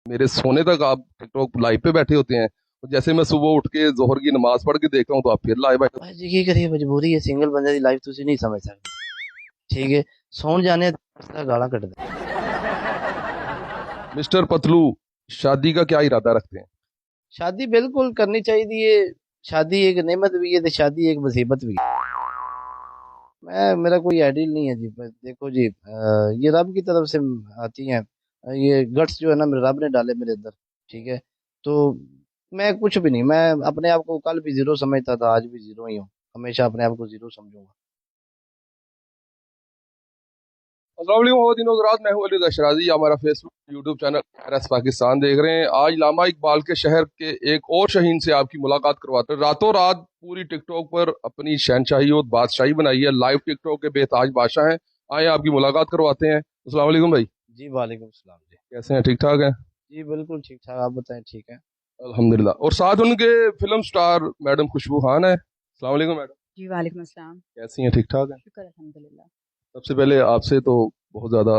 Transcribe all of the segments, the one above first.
मेरे सोने तक आप टिकटॉक लाइव पे बैठे होते हैं। और जैसे मैं सुबह उठ के जोहर की नमाज पढ़ के देख रहा हूँ तो आप फिर लाइव बैठे बस जी की करिए, मजबूरी है, सिंगल बंदे की लाइफ तुसी नहीं समझ सकते। ठीक है, सौन जाने गाला कट दे। हो। मिस्टर पतलू, शादी का क्या इरादा रखते हैं? शादी बिल्कुल करनी चाहिए। शादी एक नेमत भी है तो शादी एक मुसीबत भी है। मैं मेरा कोई आइडियल नहीं है जी, बस देखो जी, ये रब की तरफ से आती हैं। ये गट्स जो है ना, मेरे रब ने डाले मेरे अंदर। ठीक है, तो मैं कुछ भी नहीं, मैं अपने आप को कल भी जीरो समझता था, आज भी जीरो ही हूँ। हमेशा अपने आप को जीरो समझूंगा। अस्सलाम वालेकुम, बहुत दिनों के बाद मैं हूं अली दशराजी। हमारा Facebook YouTube channel RS Pakistan देख रहे हैं। आज लामा इकबाल के शहर के एक और शहीन से आपकी मुलाकात करवाते हैं। रातों रात पूरी टिकटॉक पर अपनी शहनशाही और बादशाही बनाई है, लाइव टिकटॉक के बेताज बादशाह हैं। आए आपकी मुलाकात करवाते हैं। अस्सलाम वालेकुम भाई, जी वालेकुम सलाम जी। कैसे हैं? ठीक ठाक हैं? जी बिल्कुल ठीक ठाक, आप बताएं, ठीक है। अल्हम्दुलिल्लाह। और साथ उनके फिल्म स्टार मैडम खुशबू खान है। अस्सलाम वालेकुम मैडम, जी, वालेकुम अस्सलाम। कैसी हैं? ठीक ठाक हैं? शुक्र अल्हम्दुलिल्लाह। सबसे पहले आपसे तो बहुत ज़्यादा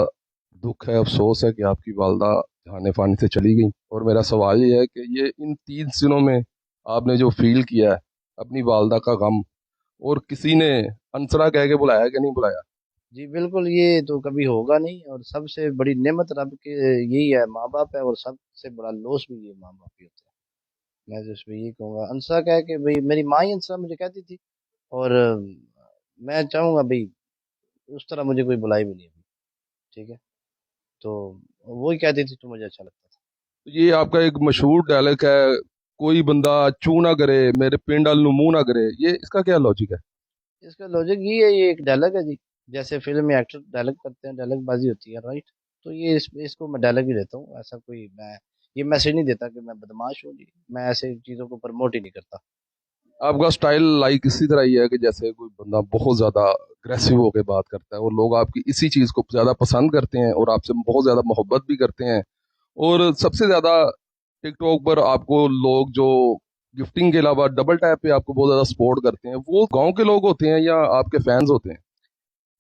दुख है, अफसोस है कि आपकी वालदा जहाने फानी से चली गई। और मेरा सवाल ये है कि ये इन 3 दिनों में आपने जो फील किया है अपनी वालदा का गम, और किसी ने अनसरा कह के बुलाया कि नहीं बुलाया? जी बिल्कुल, ये तो कभी होगा नहीं, और सबसे बड़ी नेमत रब के यही है, माँ बाप है, और सबसे बड़ा लॉस भी ये माँ बाप ही होता है। मैं तो इसमें यही कहूँगा, अंसरा कह के भाई, मेरी माँ ही अंसरा मुझे कहती थी। और मैं चाहूँगा भाई, उस तरह मुझे कोई बुलाई भी नहीं अभी। ठीक है, तो वो ही कहती थी तो मुझे अच्छा लगता था। तो ये आपका एक मशहूर डायलॉग है, कोई बंदा चू ना करे मेरे पिंड अल मुंह ना करे, ये इसका क्या लॉजिक है? इसका लॉजिक ये है, ये एक डायलॉग है जी। जैसे फिल्म में एक्टर डायलॉग करते हैं, डायलॉग बाजी होती है, राइट। तो ये इसको मैं डायलॉग ही देता हूँ, ऐसा कोई मैं ये मैसेज नहीं देता कि मैं बदमाश हूँ जी। मैं ऐसे चीज़ों को प्रमोट ही नहीं करता। आपका स्टाइल लाइक इसी तरह ही है कि जैसे कोई बंदा बहुत ज्यादा अग्रेसिव होकर बात करता है और लोग आपकी इसी चीज को ज्यादा पसंद करते हैं और आपसे बहुत ज्यादा मोहब्बत भी करते हैं। और सबसे ज्यादा टिकटॉक पर आपको लोग जो गिफ्टिंग के अलावा डबल टैप पे आपको बहुत ज्यादा सपोर्ट करते हैं, वो गांव के लोग होते हैं या आपके फैंस होते हैं?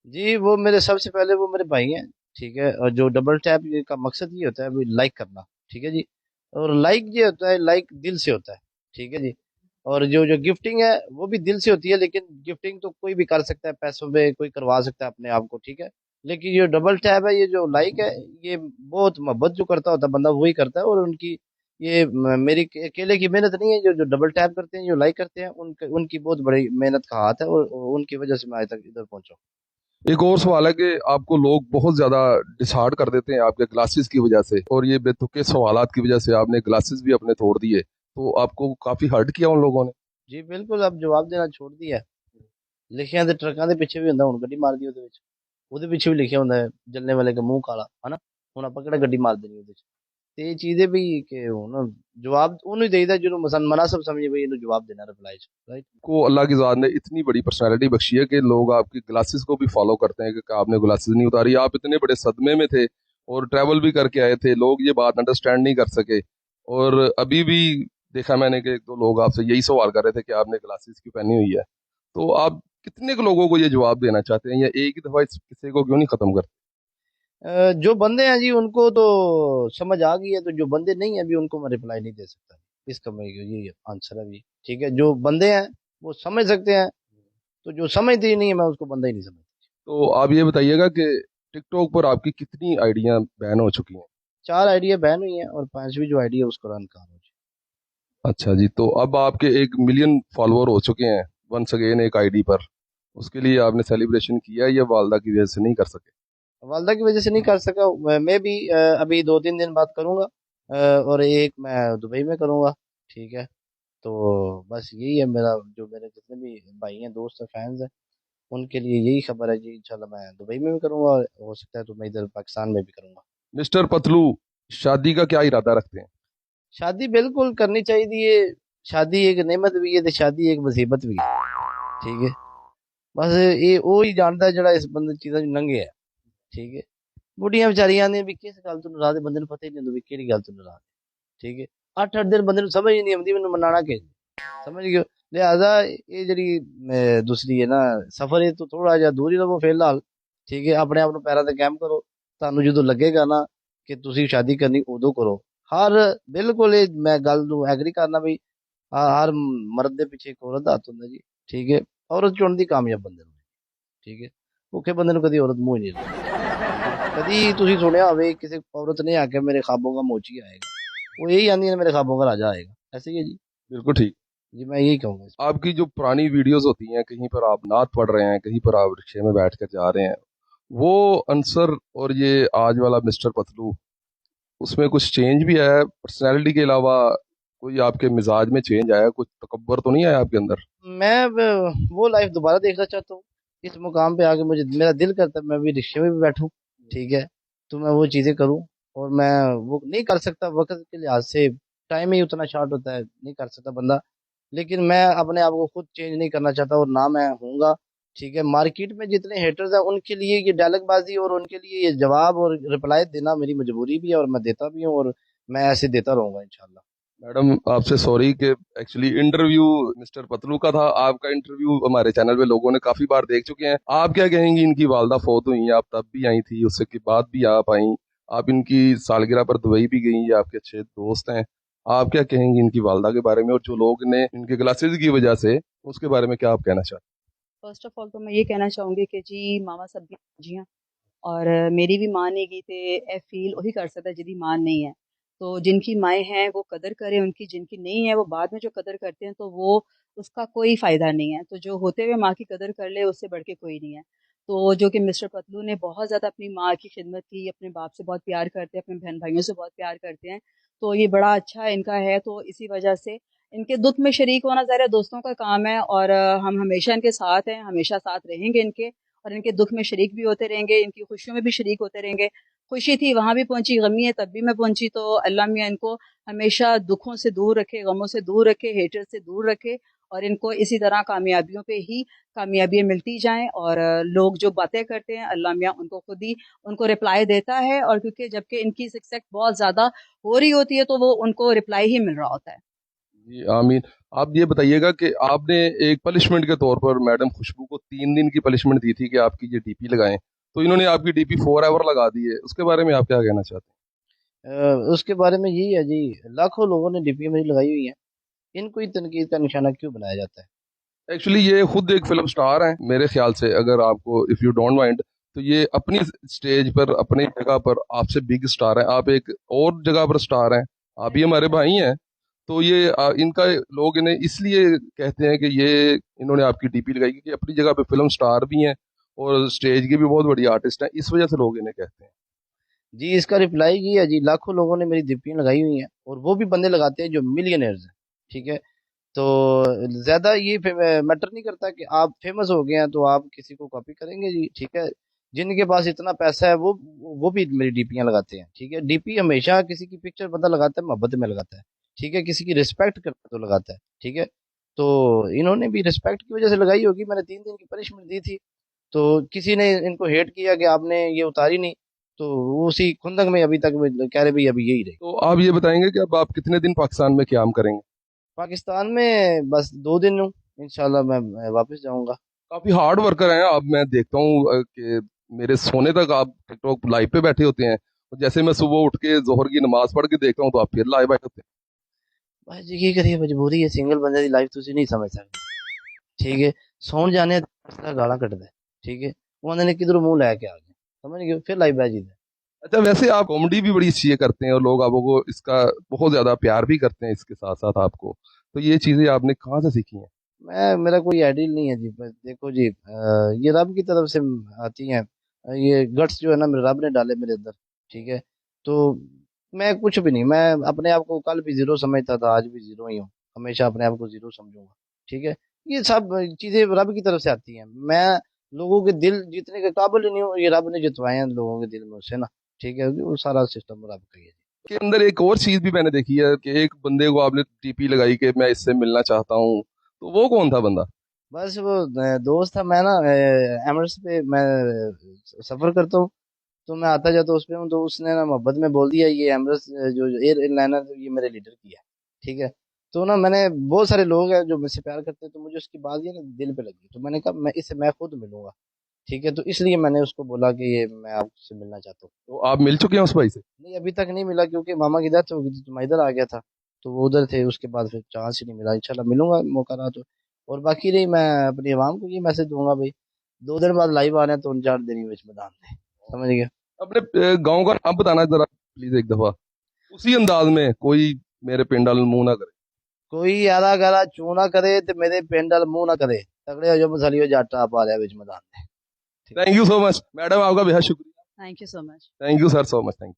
जी, वो मेरे सबसे पहले वो मेरे भाई हैं। ठीक है, और जो डबल टैप ये का मकसद ये होता है भाई, लाइक करना। ठीक है जी, और लाइक ये होता है, लाइक दिल से होता है। ठीक है जी, और जो जो गिफ्टिंग है वो भी दिल से होती है, लेकिन गिफ्टिंग तो कोई भी कर सकता है, पैसों में कोई करवा सकता है अपने आप को। ठीक है, लेकिन ये डबल टैप है, ये जो लाइक है, ये बहुत मोहब्बत जो करता होता है बंदा वही करता है। और उनकी ये मेरी अकेले की मेहनत नहीं है। जो जो डबल टैप करते हैं, जो लाइक करते हैं, उनकी बहुत बड़ी मेहनत का हाथ है, और उनकी वजह से मैं आज तक इधर पहुंचा हूँ। एक और सवाल है कि आपको लोग बहुत ज्यादा डिसहार्ड कर देते हैं आपके ग्लासेस की वजह से, और ये बेतुके सवालात की वजह से आपने ग्लासेस भी अपने तोड़ दिए, तो आपको काफी हर्ट किया उन लोगों ने? जी बिल्कुल, अब जवाब देना छोड़ दिया है। लिखिया ਤੇ ਟਰੱਕਾਂ ਦੇ ਪਿੱਛੇ ਵੀ ਹੁੰਦਾ, ਹੁਣ ਗੱਡੀ ਮਾਰਦੀ ਉਹਦੇ ਵਿੱਚ। ਉਹਦੇ ਪਿੱਛੇ ਵੀ ਲਿਖਿਆ ਹੁੰਦਾ ਹੈ, ਜਲਨੇ ਵਾਲੇ का मुंह काला, ਹਨਾ। ਹੁਣ ਆਪਾਂ ਕਿਹੜਾ ਗੱਡੀ ਮਾਰ ਦੇਣੀ ਉਹਦੇ ਚ। ਤੇ ਇਹ ਚੀਜ਼ ਹੈ ਵੀ ਕਿ ਹੁਣ ਜਵਾਬ ਉਹਨੂੰ ਹੀ ਦੇਈਦਾ ਜਿਹਨੂੰ ਮਨਾਸਬ ਸਮਝੇ ਵੀ ਇਹਨੂੰ ਜਵਾਬ देना रिप्लाई ਚ, राइट। को अल्लाह की ज़ात ने इतनी बड़ी पर्सनालिटी बख्शी है कि लोग आपकी ग्लासेस को भी फॉलो करते हैं कि आपने ग्लासेस नहीं उतारी। आप इतने बड़े सदमे में थे और ट्रैवल भी करके आए थे, लोग ये बात अंडरस्टैंड नहीं कर सके। और अभी भी देखा मैंने कि एक दो लोग आपसे यही सवाल कर रहे थे कि आपने ग्लासेस क्यों पहनी हुई है। तो आप कितने को लोगों को ये जवाब देना चाहते हैं, या एक ही दफा इस किस्से को क्यों नहीं खत्म करते? जो बंदे हैं जी उनको तो समझ आ गई है, तो जो बंदे नहीं है अभी उनको मैं रिप्लाई नहीं दे सकता। इसका मैं यही आंसर है अभी। ठीक है, जो बंदे हैं वो समझ सकते हैं, तो जो समझते ही नहीं है मैं उसको बंदा ही नहीं समझता। तो आप ये बताइएगा कि टिकटॉक पर आपकी कितनी आइडियां बैन हो चुकी हैं? 4 आइडिया बैन हुई हैं, और 5वीं जो आइडिया उसको रन कर रहा हूँ। अच्छा जी, तो अब आपके 1 मिलियन फॉलोअर हो चुके हैं वंस अगेन एक आईडी पर। उसके लिए आपने सेलिब्रेशन किया या वालदा की वजह से नहीं कर सके? वालदा की वजह से नहीं कर सका। मैं भी अभी 2-3 दिन बाद करूंगा। और एक मैं दुबई में करूंगा। ठीक है, तो बस यही है मेरा, जो मेरे जितने भी भाई हैं, दोस्त हैं, फैंस हैं, उनके लिए यही खबर है जी। इंशाल्लाह मैं दुबई में भी करूंगा, और हो सकता है तो मैं इधर पाकिस्तान में भी करूंगा। मिस्टर पतलू, शादी का क्या इरादा रखते हैं? शादी बिल्कुल करनी चाहिए। शादी एक नेमत भी है तो शादी एक मुसीबत भी है। ठीक है, बस ये वो ही जानता है जड़ा इस बंदे चीज़ां नंगे है। ठीक है, बुढ़ियां बेचारियां ने भी किस गल तो नाराज है, बंदे ਨੂੰ पता ही नहीं ਹੁੰਦਾ ਵੀ ਕਿਹੜੀ ਗੱਲ ਤੋਂ ਨਾਰਾਜ਼ है। ठीक है, 8-8 दिन बंदे ਨੂੰ समझ ही नहीं आती ਮੈਨੂੰ मनाना कि समझ गए। लिहाजा ये जड़ी दूसरी है ना, सफर है तो थोड़ा जिहा दूर ही रहो फिलहाल। ठीक है, अपने आप ਨੂੰ ਪੈਰਾਂ ਤੇ ਕਾਇਮ ਕਰੋ। ਤੁਹਾਨੂੰ ਜਦੋਂ ਲੱਗੇਗਾ ਨਾ ਕਿ ਤੁਸੀਂ ਸ਼ਾਦੀ ਕਰਨੀ ਉਦੋਂ ਕਰੋ। हर बिल्कुल मैं गल नू एग्री करना भी। हर मर्द दे पीछे एक औरत दा हत्थ हुंदा जी। ठीक है। औरत चुनदी कामयाब बंदे नू। ठीक है। भुखे बंदे नू कदी औरत मुंह ही नहीं लांदी। ठीक है। कदी तुसी सुनिया होवे किसी औरत ने आके मेरे ख्वाबों का मोची आएगा, वो यही आंदी है मेरे ख्वाबों का राजा आएगा। ऐसे ही है जी। बिल्कुल ठीक। जी मैं यही कहूंगा इस आपकी जो पुरानी वीडियोस होती हैं, कहीं पर आप नात पढ़ रहे हैं, कहीं पर आप रिक्शे में बैठ कर जा रहे हैं, वो आंसर और ये आज वाला मिस्टर पतलू, उसमें कुछ चेंज भी आया है पर्सनैलिटी के अलावा? कोई आपके मिजाज में चेंज आया? कुछ तकब्बर तो नहीं आया आपके अंदर? मैं वो लाइफ दोबारा देखना चाहता हूँ। इस मुकाम पे आके मुझे मेरा दिल करता है मैं भी रिक्शे में भी बैठूं। ठीक है। तो मैं वो चीजें करूं। और मैं वो नहीं कर सकता वक्त के लिहाज से। टाइम ही उतना शॉर्ट होता है, नहीं कर सकता बंदा। लेकिन मैं अपने आप को खुद चेंज नहीं करना चाहता और ना मैं हूँगा। ठीक है। मार्केट में जितने हेटर्स हैं उनके लिए ये डायलॉगबाजी और उनके लिए ये जवाब और रिप्लाई देना मेरी मजबूरी भी है और मैं देता भी हूँ और मैं ऐसे देता रहूंगा इंशाल्लाह। मैडम आपसे सॉरी कि एक्चुअली इंटरव्यू मिस्टर पतलू का था, आपका इंटरव्यू हमारे चैनल पे लोगों ने काफी बार देख चुके हैं। आप क्या कहेंगी? इनकी वालदा फौत हुई हैं, आप तब भी आई थी, उसके के बाद भी आप आई। आप इनकी सालगिरह पर दुबई भी गई, ये आपके अच्छे दोस्त हैं। आप क्या कहेंगी इनकी वालदा के बारे में, और जो लोग ने इनके ग्लासेस की वजह से, उसके बारे में क्या आप कहना चाहते फर्स्ट ऑफ ऑल तो मैं ये कहना चाहूंगी कि जी मामा सब दी जियां और मेरी भी मां नहीं गई थे ए फील वही कर सकता जिदी मां नहीं है। तो जिनकी माएँ हैं वो कदर करें उनकी, जिनकी नहीं है वो बाद में जो कदर करते हैं तो वो उसका कोई फायदा नहीं है। तो जो होते हुए माँ की कदर कर ले उससे बढ़ के कोई नहीं है। तो जो कि मिस्टर पतलू ने बहुत ज्यादा अपनी माँ की खिदमत की, अपने बाप से बहुत प्यार करते हैं, अपने बहन भाइयों से बहुत प्यार करते हैं। तो ये बड़ा अच्छा इनका है। तो इसी वजह से इनके दुख में शरीक होना ज़ाहिर है दोस्तों का काम है और हम हमेशा इनके साथ हैं, हमेशा साथ रहेंगे इनके और इनके दुख में शरीक भी होते रहेंगे, इनकी खुशियों में भी शरीक होते रहेंगे। खुशी थी वहां भी पहुंची, गमी है तब भी मैं पहुंची। तो अल्लाह मियाँ इनको हमेशा दुखों से दूर रखे, गमों से दूर रखे, हेटर से दूर रखे और इनको इसी तरह कामयाबियों पे ही कामयाबियां मिलती जाएं। और लोग जो बातें करते हैं अल्लाह मियाँ उनको खुद ही उनको रिप्लाई देता है। और क्योंकि जबकि इनकी सक्सेस बहुत ज्यादा हो रही होती है तो वो उनको रिप्लाई ही मिल रहा होता है। हैं? जी आमीन। आप ये बताइएगा कि आपने एक पनिशमेंट के तौर पर मैडम खुशबू को 3 दिन की पनिशमेंट दी थी कि आपकी ये डीपी लगाएं, तो इन्होंने आपकी डीपी 4 आवर लगा दी है, उसके बारे में आप क्या कहना चाहते उसके बारे में यही है जी। लाखों लोगों ने डीपी मेरी लगाई हुई है। इनको ही तनकीद का निशाना क्यों बनाया जाता है? हैं? एक्चुअली ये खुद एक फिल्म स्टार हैं मेरे ख्याल से, अगर आपको इफ यू डोंट माइंड, तो ये अपनी स्टेज पर अपनी जगह पर आपसे बिग स्टार हैं, आप एक और जगह पर स्टार हैं, आप भी हमारे भाई हैं। तो ये इनका लोग इन्हें इसलिए कहते हैं कि ये इन्होंने आपकी डीपी लगाई क्योंकि अपनी जगह पे फिल्म स्टार भी हैं और स्टेज के भी बहुत बड़ी आर्टिस्ट हैं, इस वजह से लोग इन्हें कहते हैं। जी इसका रिप्लाई ये है जी। लाखों लोगों ने मेरी डीपी लगाई हुई है और वो भी बंदे लगाते हैं जो मिलियनर्स हैं। ठीक है। तो ज्यादा ये मैटर नहीं करता कि आप फेमस हो गए हैं तो आप किसी को कॉपी करेंगे जी। ठीक है। जिनके पास इतना पैसा है वो भी मेरी डीपियां लगाते हैं। ठीक है। डीपी हमेशा किसी की पिक्चर बंदा लगाता है मोहब्बत में लगाता है। ठीक है। किसी की रिस्पेक्ट करता तो लगाता है। ठीक है। तो इन्होंने भी रिस्पेक्ट की वजह से लगाई होगी। मैंने 3 दिन की पनिशमेंट दी थी। तो किसी ने इनको हेट किया कि आपने ये उतारी नहीं। तो वो उसी खुंदक में अभी तक वो कह रहे भाई अभी यही रहे। तो आप ये बताएंगे कि अब आप कितने दिन पाकिस्तान में क्याम करेंगे? पाकिस्तान में बस 2 दिन हूँ। इंशाल्लाह मैं वापस जाऊंगा। काफी हार्ड वर्कर हैं आप, मैं देखता हूँ कि मेरे सोने तक आप टिकटॉक लाइव पे बैठे होते हैं, और जैसे मैं सुबह उठ के जोहर की नमाज पढ़ के देखता हूँ तो आप फिर लाइव बैठे होते बस जी की करिए मजबूरी है। सिंगल बंदे की लाइफ तुसी नहीं समझ सकते। ठीक है। सौन जाने गाला कटदा है। ठीक है। वो आंदे ने किधरों मुंह लैके आ गए समझ गए फिर लाइफ बह जीदा। हैं। अच्छा, वैसे आप कॉमेडी भी बड़ी अच्छी करते हैं और लोग आपको इसका बहुत ज्यादा प्यार भी करते हैं इसके साथ साथ आपको, तो ये चीजें आपने कहाँ से सीखी हैं? मैं मेरा कोई आइडियल नहीं है जी। बस देखो जी ये रब की तरफ से आती हैं। ये गट्स जो है ना मेरे रब ने डाले मेरे अंदर। ठीक है। तो मैं कुछ भी नहीं। मैं अपने आप को कल भी जीरो समझता था, आज भी जीरो ही हूँ। हमेशा अपने आप को जीरो समझूंगा। ठीक है। ये सब चीजें रब की तरफ से आती हैं। मैं लोगों के दिल जीतने के काबिल ही नहीं हूँ, ये रब ने जितवाए हैं लोगों के दिल में उससे ना। ठीक है। वो सारा सिस्टम रब का ही है। के अंदर एक और चीज भी मैंने देखी है कि एक बंदे को आपने टीपी लगाई कि मैं इससे मिलना चाहता हूँ, तो वो कौन था बंदा? बस वो दोस्त था। मैं ना एमरेट्स पे मैं सफर करता हूँ। तो मैं आता जाता उस पे हूँ। तो उसने ना मोहब्बत में बोल दिया ये एमरेट्स जो एयरलाइनर ये मेरे लीडर की है। ठीक है। तो ना मैंने बहुत सारे लोग हैं जो मुझसे प्यार करते हैं तो मुझे उसकी बात ये ना दिल पे लगी। तो मैंने कहा मैं इससे मैं खुद मिलूंगा। ठीक है, तो इसलिए मैंने उसको बोला कि ये मैं आपसे मिलना चाहता हूँ। तो आप मिल चुके हैं उस भाई से? नहीं, अभी तक नहीं मिला क्योंकि मामा की डेथ हो गई थी तो मैं इधर आ गया था, तो वो उधर थे, उसके बाद फिर चांस ही नहीं मिला। इंशाल्लाह मिलूंगा मौका रहा तो। और बाकी रही, मैं अपनी आवाम को ये मैसेज दूंगा भाई, 2 दिन बाद लाइव आ रहे हैं तो 4 दिन ही बीच मैदान में, समझ गया। अपने गांव का नाम बताना जरा प्लीज एक दफा, उसी अंदाज में, कोई मेरे पिंड वाल मुंह ना करे। कोई यारा गारा चू ना करे ते मेरे पिंड वाल मुंह ना करे, तगड़े हो जो मसलियो जाटा आप आ रहा है बीच मैदान में। ठीक है। Thank you so much madam, आपका बेहद शुक्रिया। Thank you so much. Thank you sir, so much, thank you.